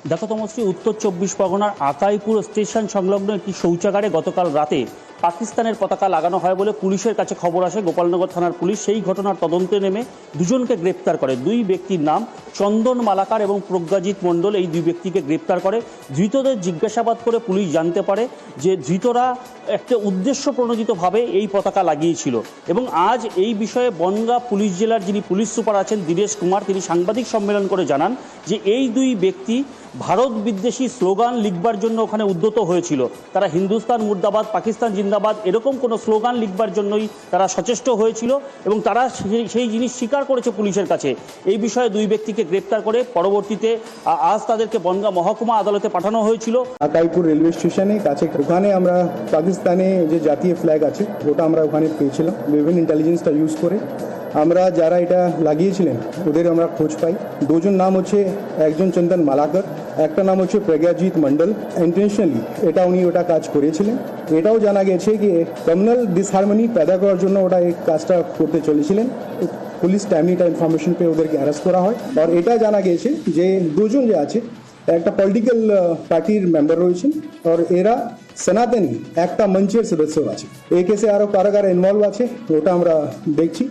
দেখো তমশ্রী, উত্তর চব্বিশ পরগনার আতাইপুর স্টেশন সংলগ্ন একটি শৌচাগারে গতকাল রাতে পাকিস্তানের পতাকা লাগানো হয় বলে পুলিশের কাছে খবর আসে। গোপালনগর থানার পুলিশ সেই ঘটনার তদন্তে নেমে দুজনকে গ্রেপ্তার করে। দুই ব্যক্তির নাম চন্দন মালাকার এবং প্রজ্ঞাজিৎ মণ্ডল। এই দুই ব্যক্তিকে গ্রেপ্তার করে। ধৃতদের জিজ্ঞাসাবাদ করে পুলিশ জানতে পারে যে ধৃতরা একটা উদ্দেশ্য প্রণোদিতভাবে এই পতাকা লাগিয়েছিল। এবং আজ এই বিষয়ে বনগাঁ পুলিশ জেলার যিনি পুলিশ সুপার আছেন দীনেশ কুমার, তিনি সাংবাদিক সম্মেলন করে জানান যে এই দুই ব্যক্তি ভারত বিদ্বেষী স্লোগান লিখবার জন্য ওখানে উদ্যত হয়েছিল। তারা হিন্দুস্তান মুর্দাবাদ, পাকিস্তান জিন্দাবাদ এরকম কোনো স্লোগান লিখবার জন্যই তারা সচেষ্ট হয়েছিল এবং তারা সেই জিনিস স্বীকার করেছে পুলিশের কাছে। এই বিষয়ে দুই ব্যক্তিকে গ্রেপ্তার করে পরবর্তীতে আজ তাদেরকে বনগাঁ মহকুমা আদালতে পাঠানো হয়েছিল। আতাইপুর রেলওয়ে স্টেশনে কাছে ওখানে আমরা পাকিস্তানে যে জাতীয় ফ্ল্যাগ আছে ওটা আমরা ওখানে পেয়েছিলাম। বিভিন্ন ইন্টেলিজেন্সটা ইউজ করে আমরা যারা এটা লাগিয়েছিলেন ওদের আমরা খোঁজ পাই। দুজন নাম হচ্ছে, একজন চন্দন মালাকর, একটা নাম হচ্ছে প্রজ্ঞাজিৎ মণ্ডল। ইন্টেনশনালি এটা উনি ওটা কাজ করেছিলেন। এটাও জানা গেছে যে কমিউনাল ডিসহারমনি पैदा করার জন্য ওটা এই কাজটা করতে চলেছিলেন। পুলিশ টাইমলিটা ইনফরমেশন পেয়ে ওদেরকে অ্যারেস্ট করা হয়। আর এটা জানা গেছে যে দুজন যে আছে একটা পলিটিক্যাল পার্টির মেম্বার রয়েছেন আর এরা সনাতনী একটা মঞ্চের সদস্য আছে। এই কেসে আরও কারাগার ইনভলভ আছে, ওটা আমরা দেখছি।